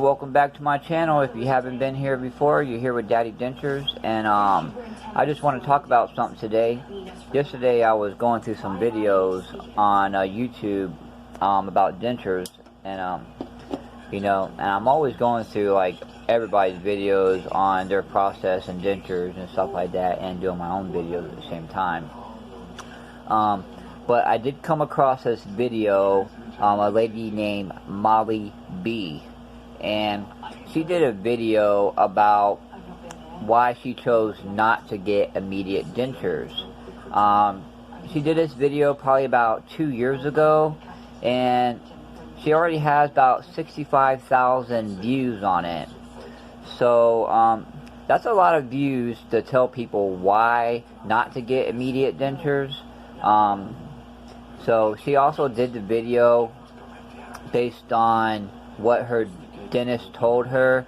welcome back to my channel. If you haven't been here before, you're here with Daddy Dentures, and I just want to talk about something today. Yesterday I was going through some videos on YouTube about dentures, and you know, and I'm always going through like everybody's videos on their process and dentures and stuff like that, and doing my own videos at the same time. But I did come across this video, a lady named Molly B, and she did a video about why she chose not to get immediate dentures. She did this video probably about 2 years ago, and she already has about 65,000 views on it. So that's a lot of views to tell people why not to get immediate dentures. So she also did the video based on what her dentist told her.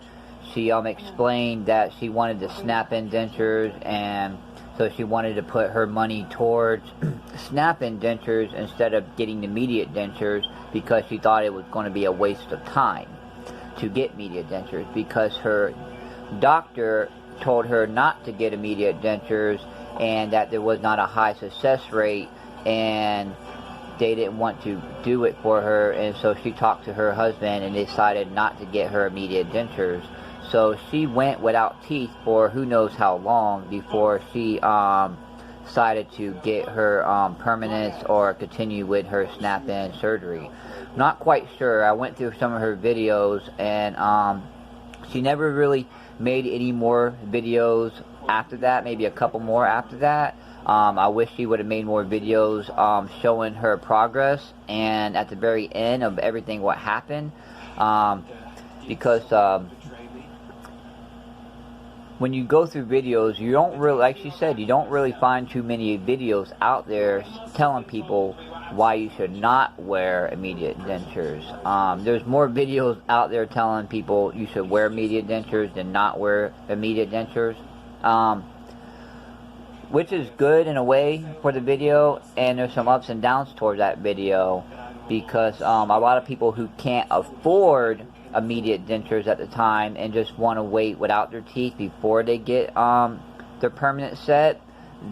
She explained that she wanted to snap-in dentures, and so she wanted to put her money towards snap-in dentures instead of getting immediate dentures, because she thought it was going to be a waste of time to get immediate dentures, because her doctor told her not to get immediate dentures and that there was not a high success rate, and they didn't want to do it for her. And so she talked to her husband and decided not to get her immediate dentures. So she went without teeth for who knows how long before she decided to get her permanents or continue with her snap-in surgery. Not quite sure. I went through some of her videos, and she never really made any more videos after that, maybe a couple more after that. I wish she would have made more videos showing her progress and at the very end of everything what happened, because when you go through videos, you don't really, like she said, you don't really find too many videos out there telling people why you should not wear immediate dentures. There's more videos out there telling people you should wear immediate dentures than not wear immediate dentures. Which is good in a way for the video, and there's some ups and downs towards that video, because a lot of people who can't afford immediate dentures at the time and just want to wait without their teeth before they get their permanent set,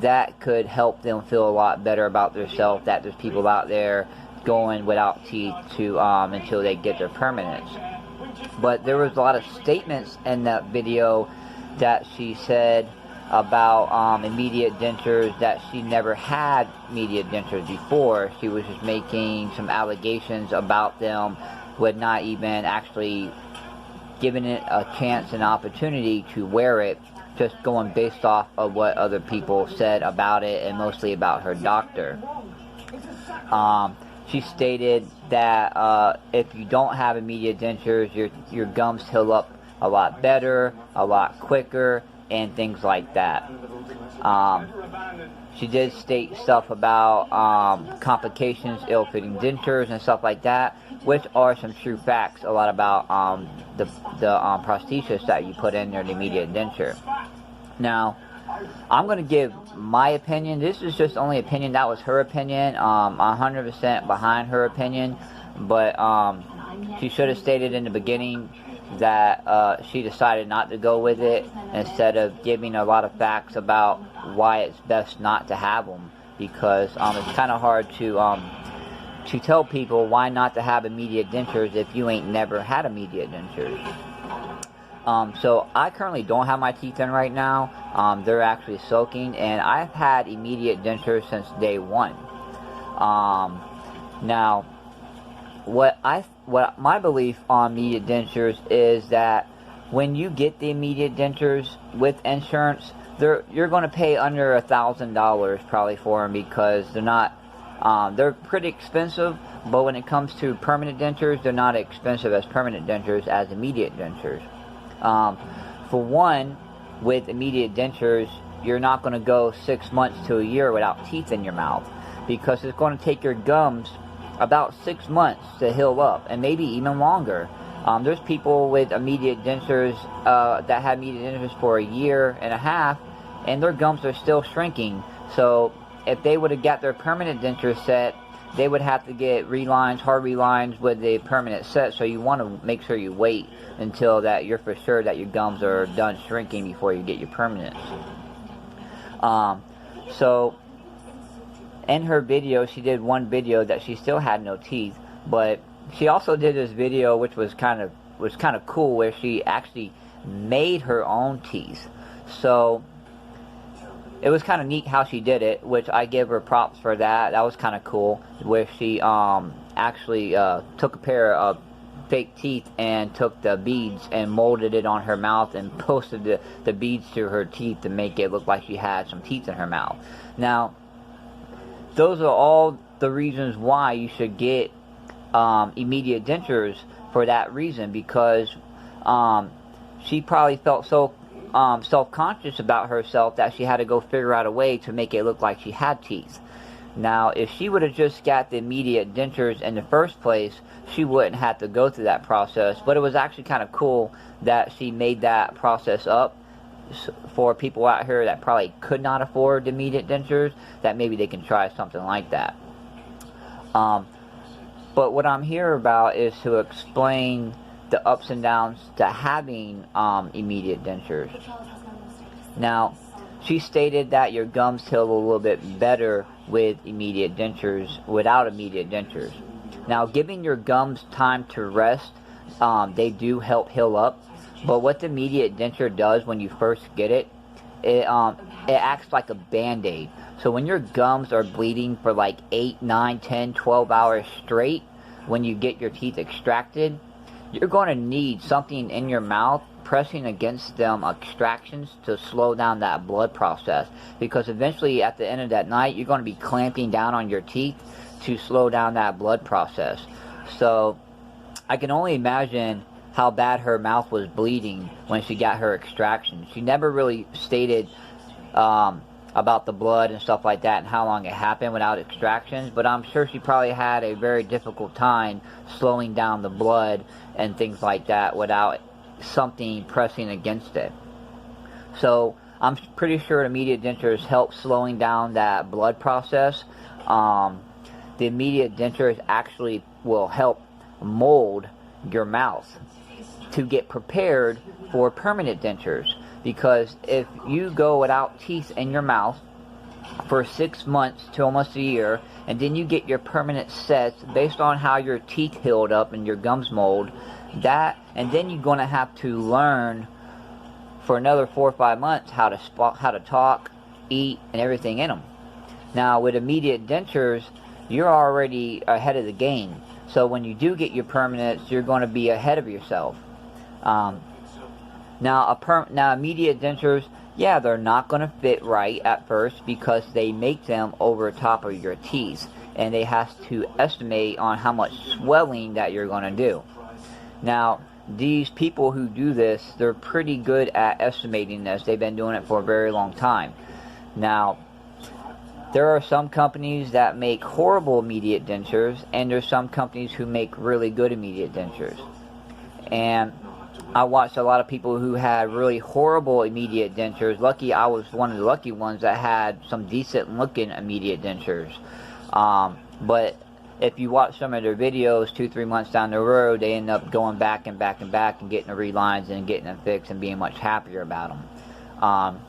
that could help them feel a lot better about themselves, that there's people out there going without teeth to until they get their permanents. But there was a lot of statements in that video that she said about immediate dentures, that she never had immediate dentures before. She was just making some allegations about them, with not even actually giving it a chance and opportunity to wear it, just going based off of what other people said about it, and mostly about her doctor. She stated that if you don't have immediate dentures, your gums heal up a lot better, a lot quicker, and things like that. She did state stuff about complications, ill-fitting dentures, and stuff like that, which are some true facts. A lot about the prosthesis that you put in there, the immediate denture. Now, I'm going to give my opinion. This is just only opinion. That was her opinion. 100% behind her opinion, but she should have stated in the beginning that she decided not to go with it, instead of giving a lot of facts about why it's best not to have them, because it's kind of hard to tell people why not to have immediate dentures if you ain't never had immediate dentures. So I currently don't have my teeth in right now. They're actually soaking, and I've had immediate dentures since day one. Now, what my belief on immediate dentures is that when you get the immediate dentures with insurance, you're going to pay under $1,000 probably for them, because they're not they're pretty expensive, but when it comes to permanent dentures, they're not expensive as permanent dentures as immediate dentures. For one, with immediate dentures, you're not going to go 6 months to a year without teeth in your mouth, because it's going to take your gums about 6 months to heal up, and maybe even longer. There's people with immediate dentures that had immediate dentures for a year and a half, and their gums are still shrinking. So if they would have got their permanent denture set, they would have to get relines, hard relines with a permanent set. So you want to make sure you wait until that you're for sure that your gums are done shrinking before you get your permanents. So in her video, she did one video that she still had no teeth, but she also did this video which was kind of cool, where she actually made her own teeth. So it was kind of neat how she did it, which I give her props for that. That was kind of cool, where she actually took a pair of fake teeth and took the beads and molded it on her mouth and posted the beads to her teeth to make it look like she had some teeth in her mouth. Now, those are all the reasons why you should get immediate dentures, for that reason, because she probably felt so self-conscious about herself that she had to go figure out a way to make it look like she had teeth. Now, if she would have just got the immediate dentures in the first place, she wouldn't have to go through that process. But it was actually kind of cool that she made that process up for people out here that probably could not afford the immediate dentures, that maybe they can try something like that. But what I'm here about is to explain the ups and downs to having immediate dentures. Now, she stated that your gums heal a little bit better with immediate dentures, without immediate dentures. Now, giving your gums time to rest, they do help heal up. But what the immediate denture does when you first get it, it acts like a band-aid. So when your gums are bleeding for like 8, 9, 10, 12 hours straight, when you get your teeth extracted, you're going to need something in your mouth pressing against them extractions to slow down that blood process. Because eventually, at the end of that night, you're going to be clamping down on your teeth to slow down that blood process. So I can only imagine how bad her mouth was bleeding when she got her extraction. She never really stated about the blood and stuff like that and how long it happened without extractions, but I'm sure she probably had a very difficult time slowing down the blood and things like that without something pressing against it. So I'm pretty sure immediate dentures help slowing down that blood process. The immediate dentures actually will help mold your mouth to get prepared for permanent dentures. Because if you go without teeth in your mouth for 6 months to almost a year, and then you get your permanent sets based on how your teeth healed up and your gums mold, and then you're going to have to learn for another 4 or 5 months how to talk, eat, and everything in them. Now, with immediate dentures, you're already ahead of the game. So when you do get your permanents, you're going to be ahead of yourself. Now, immediate dentures, yeah, they're not going to fit right at first because they make them over top of your teeth, and they have to estimate on how much swelling that you're going to do. Now, these people who do this, they're pretty good at estimating this. They've been doing it for a very long time. Now, there are some companies that make horrible immediate dentures, and there's some companies who make really good immediate dentures. And I watched a lot of people who had really horrible immediate dentures. Lucky I was one of the lucky ones that had some decent looking immediate dentures. But if you watch some of their videos 2-3 months down the road, they end up going back and back and back and getting the relines and getting them fixed and being much happier about them.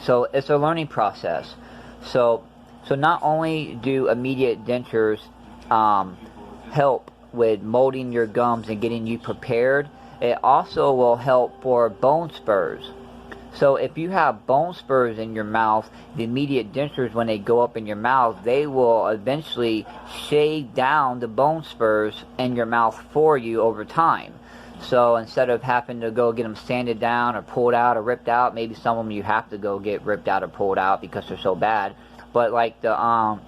So it's a learning process. So not only do immediate dentures help with molding your gums and getting you prepared, it also will help for bone spurs. So if you have bone spurs in your mouth, the immediate dentures, when they go up in your mouth, they will eventually shave down the bone spurs in your mouth for you over time. So instead of having to go get them sanded down or pulled out or ripped out, maybe some of them you have to go get ripped out or pulled out because they're so bad. But like the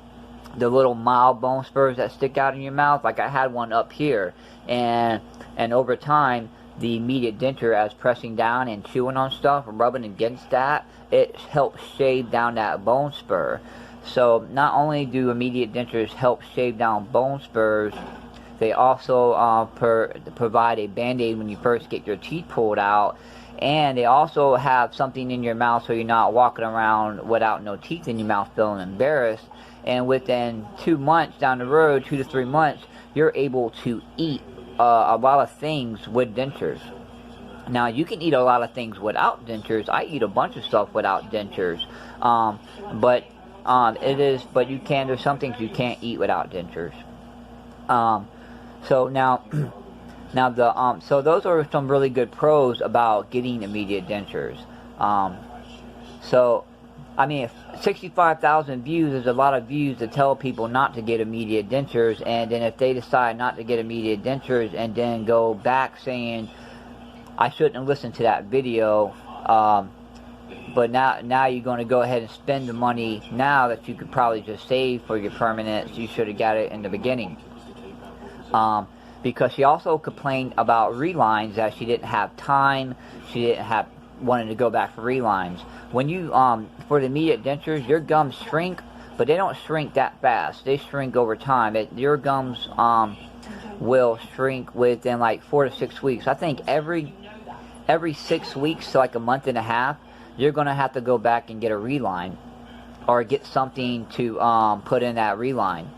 little mild bone spurs that stick out in your mouth, like I had one up here, and over time, the immediate denture, as pressing down and chewing on stuff, rubbing against that, it helps shave down that bone spur. So not only do immediate dentures help shave down bone spurs, they also provide a band-aid when you first get your teeth pulled out, and they also have something in your mouth so you're not walking around without no teeth in your mouth feeling embarrassed. and within 2 months down the road, 2 to 3 months, you're able to eat a lot of things with dentures. Now, you can eat a lot of things without dentures. I eat a bunch of stuff without dentures, but there's some things you can't eat without dentures. So now, so those are some really good pros about getting immediate dentures. So, I mean, if 65,000 views is a lot of views to tell people not to get immediate dentures, and then if they decide not to get immediate dentures and then go back saying, I shouldn't have listened to that video, but now you're going to go ahead and spend the money now that you could probably just save for your permanents. You should have got it in the beginning. Because she also complained about relines, that she didn't have time, she didn't have wanted to go back for relines. When you for the immediate dentures, your gums shrink, but they don't shrink that fast. They shrink over time. Your gums will shrink within like 4 to 6 weeks. I think every 6 weeks to like a month and a half, you're going to have to go back and get a reline or get something to put in that reline.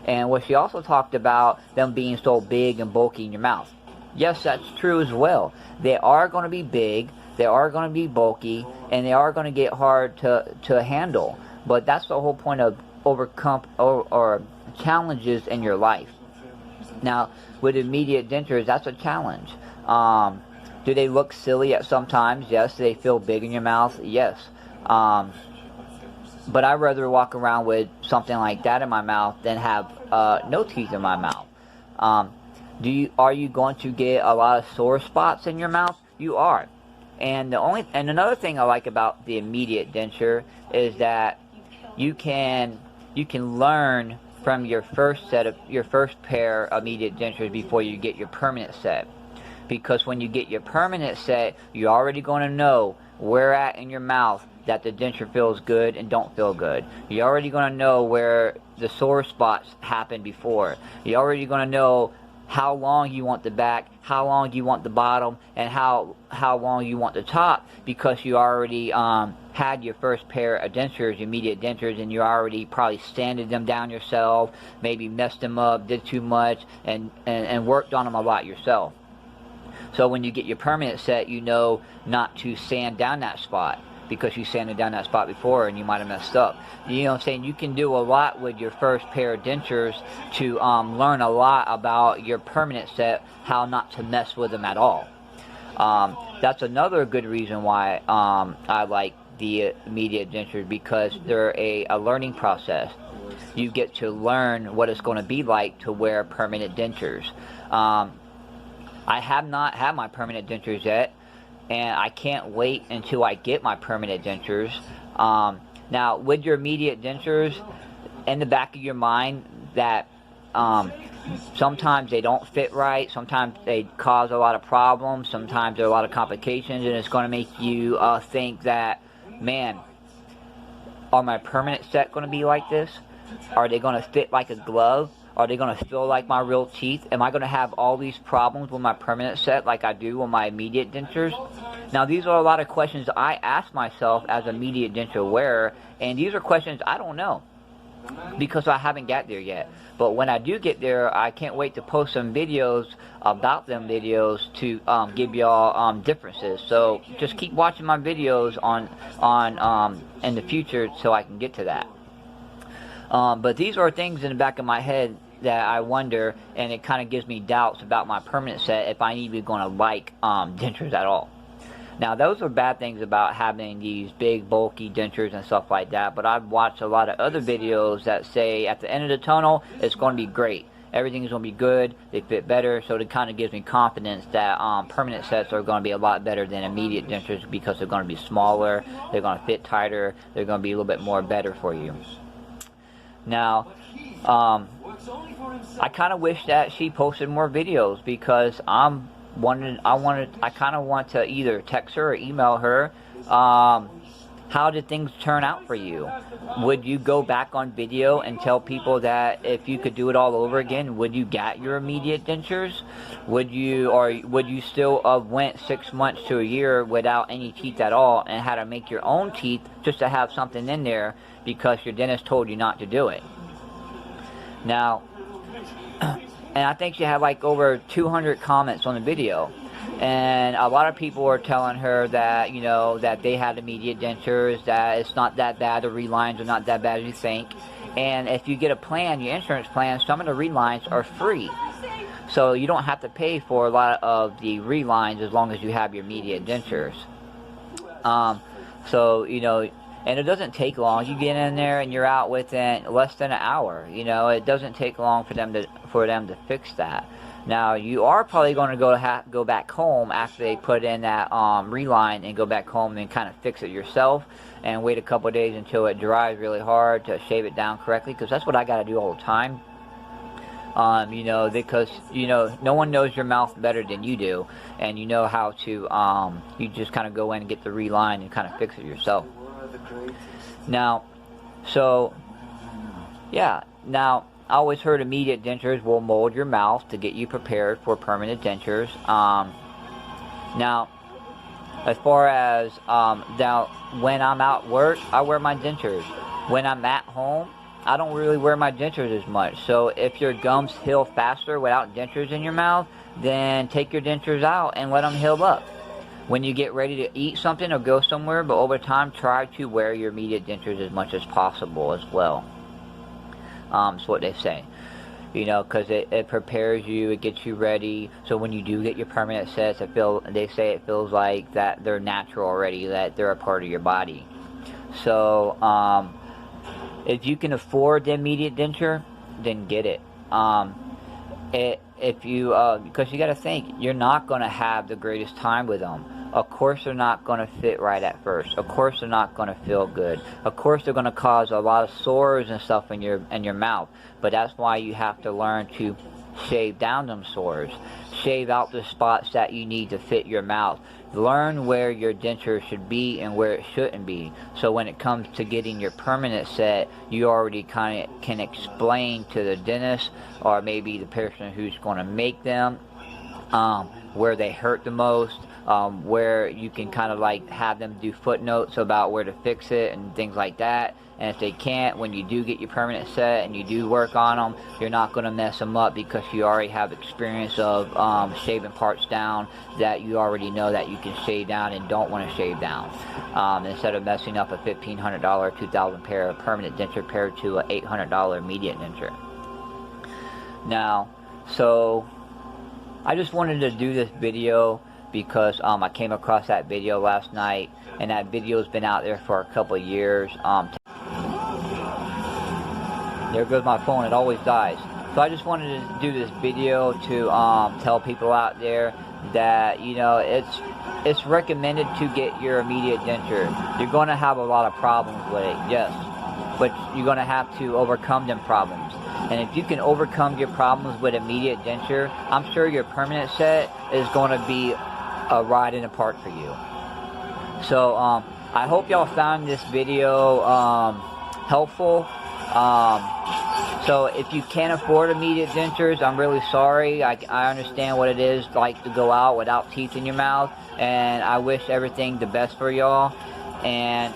And what she also talked about them being so big and bulky in your mouth. Yes, that's true as well. They are going to be big, they are going to be bulky, and they are going to get hard to handle. But that's the whole point of overcome or challenges in your life. Now, with immediate dentures, that's a challenge. Do they look silly at some times? Yes. Do they feel big in your mouth? Yes. But I'd rather walk around with something like that in my mouth than have no teeth in my mouth. Are you going to get a lot of sore spots in your mouth? You are. And another thing I like about the immediate denture is that you can learn from your first pair of immediate dentures before you get your permanent set. Because when you get your permanent set, you're already going to know where at in your mouth that the denture feels good and don't feel good. You're already going to know where the sore spots happened before. You're already going to know how long you want the back, how long you want the bottom, and how long you want the top, because you already had your first pair of dentures, immediate dentures, and you already probably sanded them down yourself, maybe messed them up, did too much, and worked on them a lot yourself. So when you get your permanent set, you know not to sand down that spot, because you sanded down that spot before and you might have messed up. You know what I'm saying? You can do a lot with your first pair of dentures to learn a lot about your permanent set, how not to mess with them at all. That's another good reason why I like the immediate dentures, because they're a learning process. You get to learn what it's going to be like to wear permanent dentures. I have not had my permanent dentures yet, and I can't wait until I get my permanent dentures. Now, with your immediate dentures, in the back of your mind that sometimes they don't fit right, sometimes they cause a lot of problems, sometimes there are a lot of complications, and it's going to make you think that, man, are my permanent set going to be like this? Are they going to fit like a glove? Are they going to feel like my real teeth? Am I going to have all these problems with my permanent set like I do with my immediate dentures? Now, these are a lot of questions I ask myself as an immediate denture wearer, and these are questions I don't know because I haven't got there yet. But when I do get there, I can't wait to post some videos about them videos to give y'all differences. So just keep watching my videos on in the future so I can get to that. But these are things in the back of my head that I wonder, and it kind of gives me doubts about my permanent set if I'm even going to like dentures at all. Now, those are bad things about having these big, bulky dentures and stuff like that, but I've watched a lot of other videos that say at the end of the tunnel, it's going to be great. Everything's going to be good, they fit better, so it kind of gives me confidence that permanent sets are going to be a lot better than immediate dentures, because they're going to be smaller, they're going to fit tighter, they're going to be a little bit more better for you. Now, I kind of wish that she posted more videos, because I kind of want to either text her or email her how did things turn out for you? Would you go back on video and tell people that if you could do it all over again, would you get your immediate dentures? Would you still went 6 months to a year without any teeth at all and had to make your own teeth just to have something in there because your dentist told you not to do it? Now, and I think she had like over 200 comments on the video. And a lot of people were telling her that, you know, that they had immediate dentures, that it's not that bad, the relines are not that bad as you think. And if you get a plan, your insurance plan, some of the relines are free. So you don't have to pay for a lot of the relines as long as you have your immediate dentures. So, you know, and it doesn't take long. You get in there and you're out within less than an hour. You know, it doesn't take long for them to fix that. Now, you are probably going to go back home after they put in that reline and go back home and kind of fix it yourself and wait a couple of days until it dries really hard to shave it down correctly, because that's what I got to do all the time. You know, because, you know, no one knows your mouth better than you do, and you know how to, you just kind of go in and get the reline and kind of fix it yourself. Now, so, yeah, now, I always heard immediate dentures will mold your mouth to get you prepared for permanent dentures. Now, as far as, now, when I'm out work, I wear my dentures. When I'm at home, I don't really wear my dentures as much. So if your gums heal faster without dentures in your mouth, then take your dentures out and let them heal up. When you get ready to eat something or go somewhere, but over time, try to wear your immediate dentures as much as possible as well. That's what they say, you know, because it prepares you, it gets you ready. So when you do get your permanent sets, they say it feels like that they're natural already, that they're a part of your body. So if you can afford the immediate denture, then get it. If you because you got to think, you're not going to have the greatest time with them. Of course they're not going to fit right at first. Of course they're not going to feel good. Of course they're going to cause a lot of sores and stuff in your mouth. But that's why you have to learn to shave down them sores. Shave out the spots that you need to fit your mouth. Learn where your denture should be and where it shouldn't be. So when it comes to getting your permanent set, you already kind of can explain to the dentist or maybe the person who's going to make them where they hurt the most. Where you can kind of like have them do footnotes about where to fix it and things like that. And if they can't, when you do get your permanent set and you do work on them, you're not going to mess them up because you already have experience of shaving parts down that you already know that you can shave down and don't want to shave down. Instead of messing up a $1,500, $2,000 pair of permanent denture paired to an $800 immediate denture. Now, so I just wanted to do this video because I came across that video last night, and that video's been out there for a couple of years. There goes my phone, it always dies. So I just wanted to do this video to tell people out there that, you know, it's recommended to get your immediate denture. You're going to have a lot of problems with it, yes, but you're going to have to overcome them problems. And if you can overcome your problems with immediate denture, I'm sure your permanent set is going to be a ride in the park for you. So I hope y'all found this video helpful. So if you can't afford immediate dentures, I'm really sorry. I understand what it is like to go out without teeth in your mouth, and I wish everything the best for y'all. And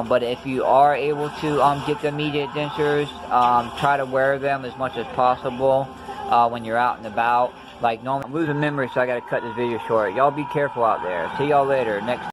but if you are able to get the immediate dentures, try to wear them as much as possible when you're out and about. Like, no, I'm losing memory, so I gotta cut this video short. Y'all be careful out there. See y'all later. Next